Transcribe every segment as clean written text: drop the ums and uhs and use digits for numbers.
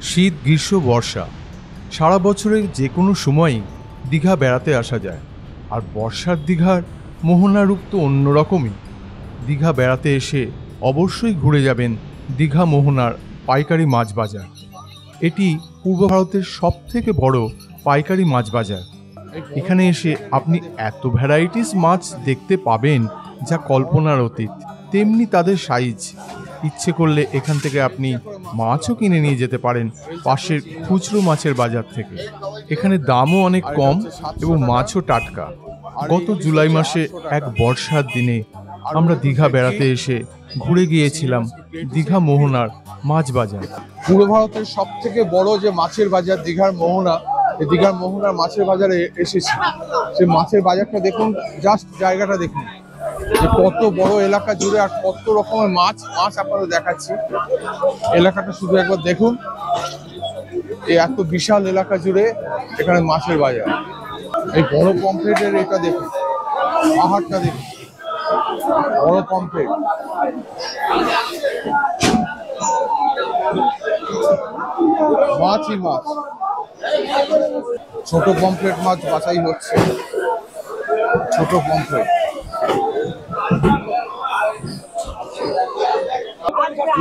শীত, গ্রীষ্ম, বর্ষা সারা বছরের যে কোনো সময়ই দীঘা বেড়াতে আসা যায়। আর বর্ষার দীঘার মোহনা রূপ তো অন্যরকমই। দীঘা বেড়াতে এসে অবশ্যই ঘুরে যাবেন দীঘা মোহনার পাইকারি মাছ বাজার। এটি পূর্ব ভারতের সবথেকে বড় পাইকারি মাছ বাজার। এখানে এসে আপনি এত ভ্যারাইটিস মাছ দেখতে পাবেন যা কল্পনার অতীত। তেমনি তাদের সাইজ। ইচ্ছে করলে এখান থেকে আপনি মাছও কিনে নিয়ে যেতে পারেন পাশের খুচরো মাছের বাজার থেকে। এখানে দামও অনেক কম এবং মাছও টাটকা। গত জুলাই মাসে এক বর্ষার দিনে আমরা দীঘা বেড়াতে এসে ঘুরে গিয়েছিলাম দীঘা মোহনার মাছ বাজার। পূর্ব ভারতের সব থেকে বড় যে মাছের বাজার দীঘার মোহনা, এই দীঘার মোহনার মাছের বাজারে এসেছি। সেই মাছের বাজারটা দেখুন, জাস্ট জায়গাটা দেখুন যে কত বড় এলাকা জুড়ে আর কত রকমের মাছ আপনাদের দেখাচ্ছি। এলাকাটা শুধু একবার দেখুন, এই এত বিশাল এলাকা জুড়ে এখানে মাছের বাজার। এই বড় পমফ্রেটের এটা দেখুন, পাহাড়টা দেখুন, বড় পমফ্রেট। মাছই মাছ, ছোট পমফ্রেট মাছ বাছাই হচ্ছে, ছোট পমফ্রেট।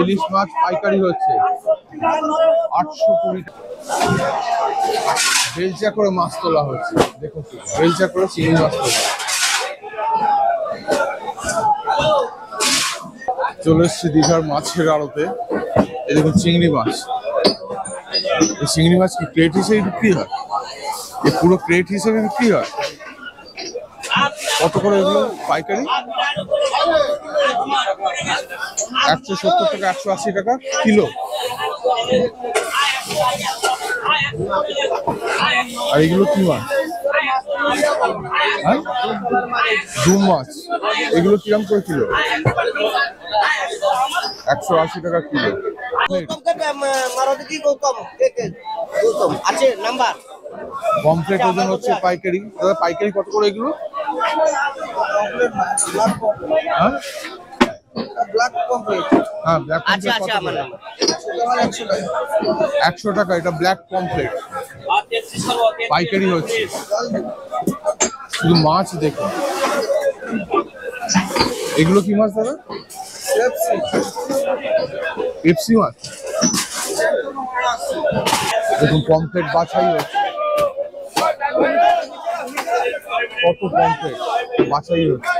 ইলিশ মাছ পাইকারি হচ্ছে 820 টাকা। বেলচা করে মাছ তোলা হচ্ছে, দেখুন বেলচা করে চিংড়ি মাছ তোলা। চলে এসছে দীঘার মাছের আড়তে। এই দেখুন চিংড়ি মাছ। এই চিংড়ি মাছ কি ক্রেট হিসেবে বিক্রি হয়? এই পুরো ক্রেট হিসেবে বিক্রি হয়? কত করে এগুলো পাইকারি? 170 টাকা, 180 টাকা কিলো। আর এগুলো কি মাছ? হ্যাঁ, ডুম মাছ। এগুলো কিরম করে কিলো? 180 টাকা কিলো। পমফ্রেট ওজন হচ্ছে পাইকারি। দাদা পাইকারি কত করে এগুলো? হ্যাঁ, ব্ল্যাক পমফ্রেট 100 টাকা। এটা ব্ল্যাক পমফ্রেট পাইকারি হচ্ছে। শুধু মাছ দেখুন। এগুলো কি মাছ দাদা? পেপসি মাছ। দেখুন পমফ্রেট বাছাই হচ্ছে, কত পমফ্রেট বাছাই হচ্ছে।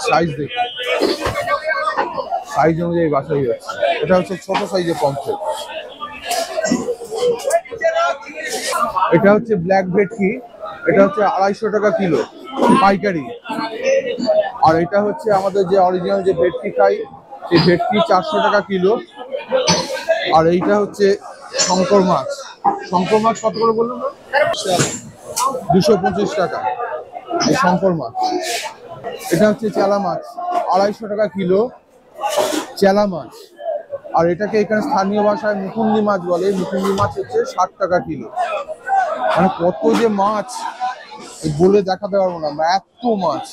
সাইজ দেখুন, সাইজ অনুযায়ী বাছাই হচ্ছে। এটা হচ্ছে ছোট সাইজের পমফ্রেট। এটা হচ্ছে ব্ল্যাক ভেটকি। এটা হচ্ছে 250 টাকা কিলো পাইকারি। আর এটা হচ্ছে আমাদের যে অরিজিনাল যে ভেটকি খাই, সেই ভেটকি 400 টাকা কিলো। আর এইটা হচ্ছে শঙ্কর মাছ। শঙ্কর মাছ কত করে বললেন? 225 টাকা এই শঙ্কর মাছ। এটা হচ্ছে চেলা মাছ, 250 টাকা কিলো চেলা মাছ। আর এটাকে এখানে স্থানীয় ভাষায় মুকুন্দি মাছ বলে। মুকুন্দি মাছ হচ্ছে 60 টাকা কিলো। মানে কত যে মাছ বলে দেখাতে পারবো না, এত মাছ।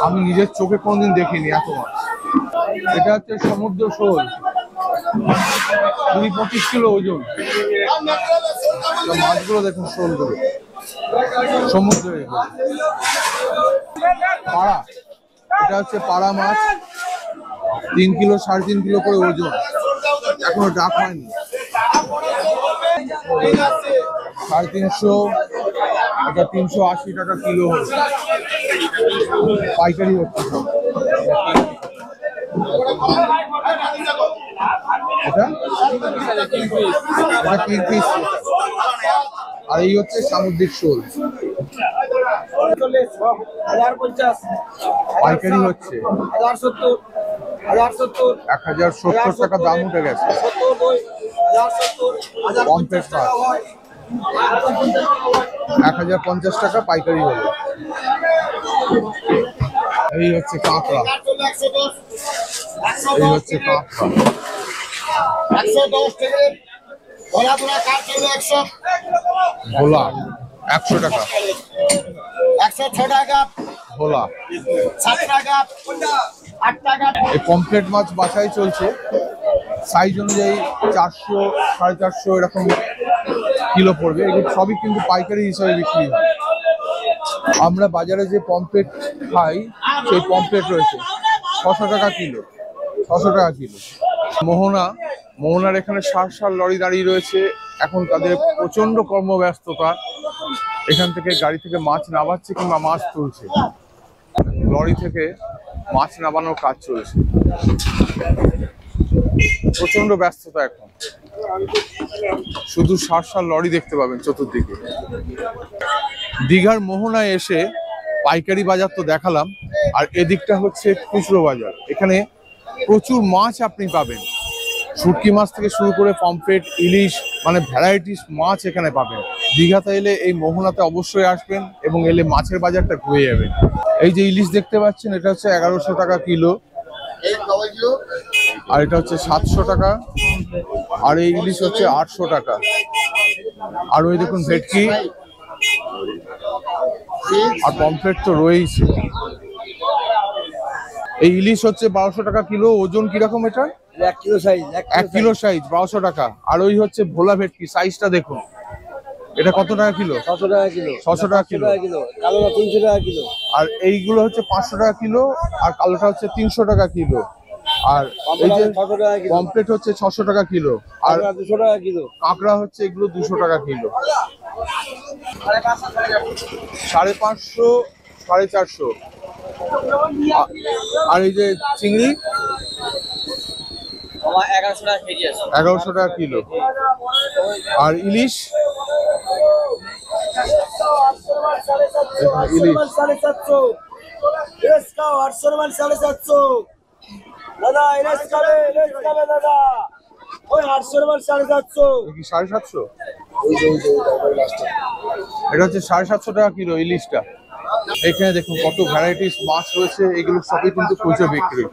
আমি নিজের চোখে কোনদিন দেখিনি এত মাছ। এটা হচ্ছে সমুদ্র শোল, 20-25 কিলো ওজন। মাছগুলো দেখুন, শোলগুলো সমুদ্রের। পাড়া, এটা হচ্ছে পাড়া মাছ, 3 কিলো 3.5 কিলো করে ওজন। এখনো ডাক হয়নি। 350, এটা 380 টাকা কিলো পাইকারি হচ্ছে সব। এটা কিং পিস। আর এই হচ্ছে সামুদ্রিক শোল, পাইকারি হচ্ছে 1070 টাকা দাম উঠে গেছে। পমফ্রেট মাছ 1050 টাকা পাইকারি হলো। এই হচ্ছে কাঁকড়া, এই হচ্ছে কাঁকড়া। ভোলা 100 টাকা, 106 টাকা ভোলা। 7 টাকা, 8 টাকা। এই পমফ্রেট মাছ বাছাই চলছে, সাইজ অনুযায়ী 400 450 এরকম কিলো পড়বে। এগুলো সবই কিন্তু পাইকারি হিসাবে বিক্রি হয়। আমরা বাজারে যে পমফ্রেট খাই সেই পমফ্রেট রয়েছে 600 টাকা কিলো, 600 টাকা কিলো। মোহনার এখানে সার লরি দাঁড়িয়ে রয়েছে। এখন তাদের প্রচন্ড কর্মব্যস্ততা, এখান থেকে গাড়ি থেকে মাছ নামাচ্ছে কিংবা মাছ তুলছে, লরি থেকে মাছ নামানোর কাজ চলছে, প্রচন্ড ব্যস্ততা। এখন শুধু সার লরি দেখতে পাবেন চতুর্দিকে। দীঘার মোহনায় এসে পাইকারি বাজার তো দেখালাম, আর এদিকটা হচ্ছে খুচরো বাজার। এখানে প্রচুর মাছ আপনি পাবেন, শুটকি মাছ থেকে শুরু করে পমফ্রেট, ইলিশ, মানে ভ্যারাইটিস মাছ এখানে পাবেন। দীঘাতে এলে এই মোহনাতে অবশ্যই আসবেন এবং এলে মাছের বাজারটা ঘুরে যাবেন। এই যে ইলিশ দেখতে পাচ্ছেন, এটা হচ্ছে 1100 টাকা কিলো, আর এটা হচ্ছে 700 টাকা, আর এই ইলিশ হচ্ছে 800 টাকা। আর ওই দেখুন ভেটকি আর পমফ্রেট তো রয়েছে। এই ইলিশ হচ্ছে 1200 টাকা কিলো। ওজন কিরকম এটা? 1 কিলো সাইজ, 1 কিলো সাইজ 1200 টাকা। আর ওই হচ্ছে ভোলা ভেটকি, সাইজটা দেখুন। এটা কত টাকা কিলো? 600 টাকা কিলো। 600 টাকা কিলো। কালোটা 300 টাকা কিলো। আর এইগুলো হচ্ছে 500 টাকা কিলো, আর কালোটা হচ্ছে 300 টাকা কিলো। আর এই যে পমফ্রেট হচ্ছে 600 টাকা কিলো, আর 200 টাকা কিলো। কাঁকড়া হচ্ছে এগুলো 200 টাকা কিলো। 550, 450। আর এই যে চিংড়ি 1100 টাকা কেজি আছে। 1100 টাকা কিলো। আর ইলিশ, ইলিশ 750 দাদা, ইলিশ খাবে দাদা, ওই 750 কি 750? এটা হচ্ছে 750 টাকা কিলো ইলিশটা। এখানে দেখুন কত ভ্যারাইটিস মাছ রয়েছে, এগুলো সবই কিন্তু খুচরো বিক্রি।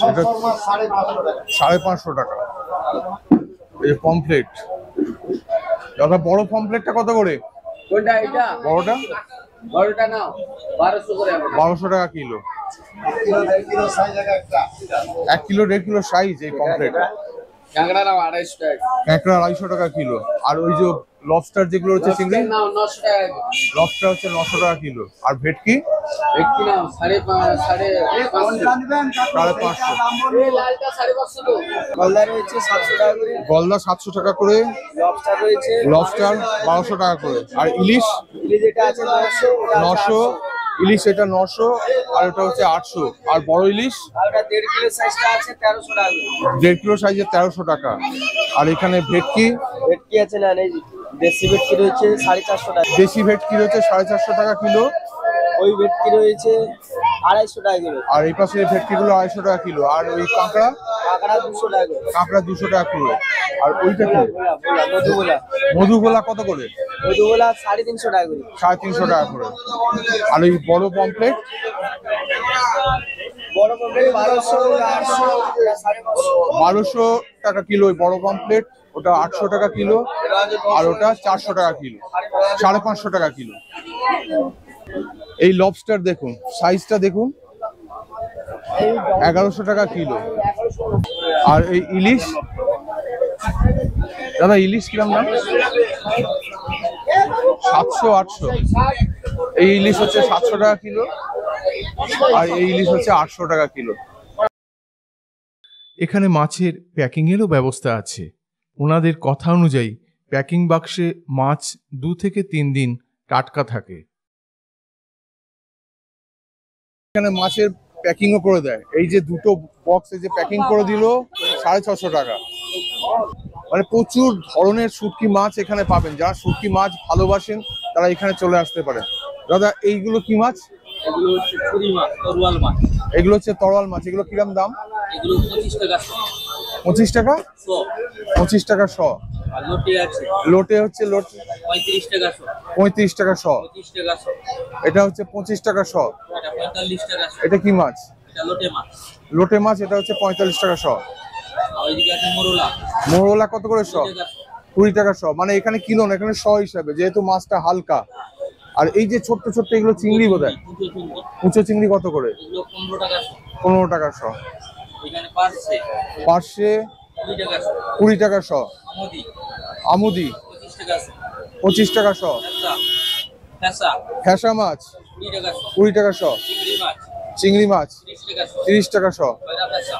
এটা 550 টাকা। এই যে পমফ্রেট, দাদা বড় পমফ্রেটটা কত করে? কোনটা এটা? বড়টা বড়টা নাও 1200 করে। 1200 টাকা কিলো। 1 কিলো 1.5 কিলো সাইজ এই পমফ্রেট। কাঁকড়া নাও 250 টাকা। কাঁকড়া 250 টাকা কিলো। আর ওই যে লবস্টার যেগুলো হচ্ছে চিংড়ি, নাও 900 টাকা। লবস্টার হচ্ছে 900 টাকা কিলো। আর ভেটকি ভেটকি নাও 550 550। এই লালটা 550 তো। গলদা রয়েছে 700 টাকা করে। গলদা 700 টাকা করে। লবস্টার রয়েছে, লবস্টার 1200 টাকা করে। আর ইলিশ ইলিশ এটা আছে 900, 900। ইলিশ এটা 900, আর এটা হচ্ছে 800। আর বড় ইলিশ আর ওটা 1.5 কিলো সাইজটা আছে 1300 টাকা। 1.5 কিলো সাইজের 1300 টাকা। আর এখানে ভেটকি, ভেটকি আছে না, এই দেশি ভেটকি রয়েছে 450 টাকা। দেশি ভেটকি রয়েছে 450 টাকা কিলো। ওই ভেটকি রয়েছে 250 টাকা কিলো। আর এই পাশে ভেটকিগুলো 250 টাকা কিলো। আর ওই কাঁকড়া, কাঁকড়া 200 টাকা কিলো। কাঁকড়া 200 টাকা কিলো। আর ওইটা কি? মধুগোলা। মধুগোলা কত করে? মধুগোলা 350 টাকা করে। 350 টাকা করে। আর ওই বড় পমফ্রেট, বড় পমফ্রেট 1200, 800, 1200 টাকা কিলো। ওই বড় পমফ্রেট ওটা 800 টাকা কিলো, আর ওটা 400 টাকা কিলো, 550 টাকা কিলো। এই লবস্টার দেখুন, সাইজটা দেখুন, 1100 টাকা কিলো। আর এই ইলিশ, দাদা ইলিশ কিরম দাম? 700, 800। এই ইলিশ হচ্ছে 700 টাকা কিলো, আর এই ইলিশ হচ্ছে 800 টাকা কিলো। এখানে মাছের প্যাকিংয়েরও ব্যবস্থা আছে। ওনাদের কথা অনুযায়ী প্যাকিং বাক্সে মাছ 2 থেকে 3 দিন টাটকা থাকে। এখানে মাছের প্যাকিংও করে দেয়। এই যে দুটো বক্সে যে প্যাকিং করে দিল 650 টাকা। মানে প্রচুর ধরনের শুটকি মাছ এখানে পাবেন। যারা শুটকি মাছ ভালোবাসেন তারা এখানে চলে আসতে পারেন। দাদা এইগুলো কি মাছ? এগুলো হচ্ছে ছুরি মাছ, তরোয়াল মাছ। এগুলো হচ্ছে তরোয়াল মাছ। এগুলো কিরম দাম? এগুলো 25 টাকা 25 টাকা? 100। 25 টাকা 100। আর লোটে আছে, লোটে হচ্ছে লোট 35 টাকা 100। 35 টাকা 100। 25 টাকা 100। এটা হচ্ছে 25 টাকা 100। এটা 45 টাকা 100। এটা কি মাছ? এটা লোটে মাছ। লোটে মাছ। এটা হচ্ছে 45 টাকা 100। আর ওইদিকে আছে মোরলা। মোরলা কত করে 100? 20 টাকা 100। 20 টাকা 100। মানে এখানে কিলো না, এখানে 100 হিসাবে, যেহেতু মাছটা হালকা। আর এই যে ছোট্ট ছোট্ট এগুলো চিংড়ি বোধহয়, কুচো চিংড়ি। কুচো চিংড়ি কত করে? এগুলো 15 টাকা 100। 15 টাকা 100। এখানে পার্সে পার্শে 20 টাকা শ, 20 টাকা শ, আমুদি আমুদি 25 টাকা শ, 25 টাকা শ, ফেসা ফ্যাসা মাছ 20 টাকা শ, 20 টাকা শ, চিংড়ি মাছ চিংড়ি মাছ 30 টাকা শ, 30 টাকা শ, কয়রা ফেসা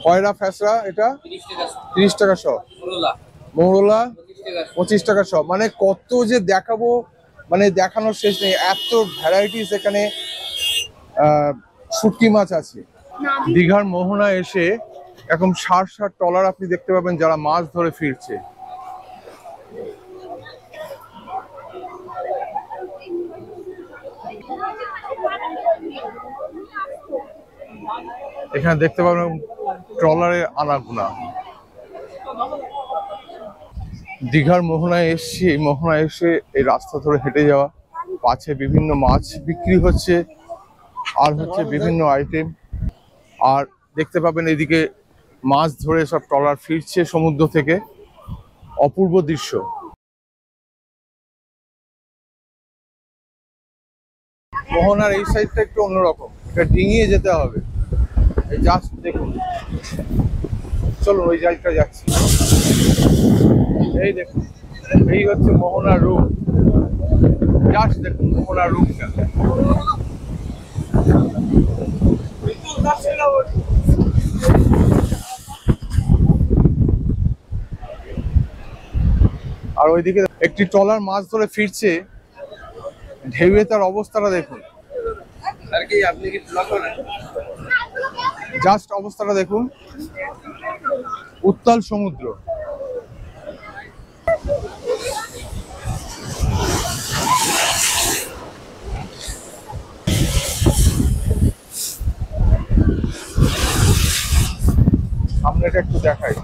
কয়রা ফ্যাসরা এটা 30 টাকা শ, 30 টাকা শ, মোরলা মৌরলা 25 টাকা শ, 25 টাকা শ। মানে কত যে দেখাবো, মানে দেখানোর শেষ নেই, এত ভ্যারাইটিস এখানে শুটকি মাছ আছে। দীঘার মোহনা এসে এখন ষাট ট্রলার আপনি দেখতে পাবেন যারা মাছ ধরে ফিরছে। এখানে দেখতে পাবেন ট্রলারে আনাগোনা। দীঘার মোহনায় এসছি, এই মোহনায় এসে এই রাস্তা ধরে হেঁটে যাওয়া, পাশে বিভিন্ন মাছ বিক্রি হচ্ছে আর হচ্ছে বিভিন্ন আইটেম। আর দেখতে পাবেন এদিকে মাছ ধরে সব ট্রলার ফিরছে সমুদ্র থেকে, অপূর্ব দৃশ্য। মোহনার এই সাইডটা একটু অন্যরকম, এটা ডিঙিয়ে যেতে হবে। এই জাস্ট দেখুন, চলুন ওই জায়গাটা যাচ্ছি। এই দেখুন, এই হচ্ছে মোহনার রূপ। জাস্ট দেখুন মোহনার রূপটা। আর ওইদিকে একটি ট্রলার মাছ ধরে ফিরছে, ঢেউয়ে তার অবস্থাটা দেখুন। আর কি আপনি কি ব্লগ করেন? জাস্ট অবস্থাটা দেখুন, উত্তাল সমুদ্র। সামনেটা একটু দেখাই।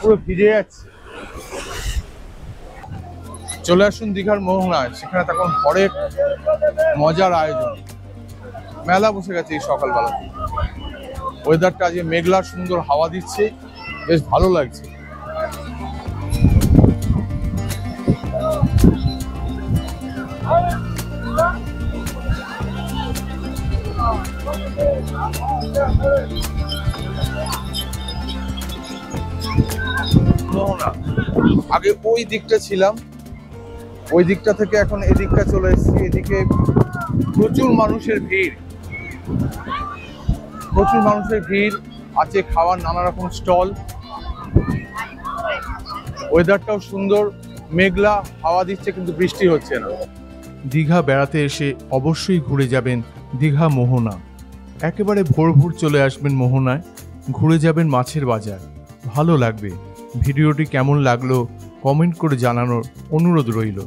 পুরো ভিজে যাচ্ছে। চলে আসুন দীঘার মোহনায়, সেখানে তখন হরেক মজার আয়োজন। মেলা বসে গেছে এই সকালবেলা। ওয়েদারটা আজকে মেঘলা, সুন্দর হাওয়া দিচ্ছে, বেশ ভালো লাগছে। মোহনা, আগে ওই দিকটা ছিলাম, ওই দিকটা থেকে এখন এদিকটা চলে এসেছি। এদিকে প্রচুর মানুষের ভিড়, প্রচুর মানুষের ভিড় আছে, খাওয়ার নানা রকম স্টল। ওয়েদারটাও সুন্দর, মেঘলা হাওয়া দিচ্ছে কিন্তু বৃষ্টি হচ্ছে না। দীঘা বেড়াতে এসে অবশ্যই ঘুরে যাবেন দীঘা মোহনা। একেবারে ভোর ভোর চলে আসবেন মোহনায়, ঘুরে যাবেন মাছের বাজার, ভালো লাগবে। ভিডিওটি কেমন লাগলো কমেন্ট করে জানানোর অনুরোধ রইল।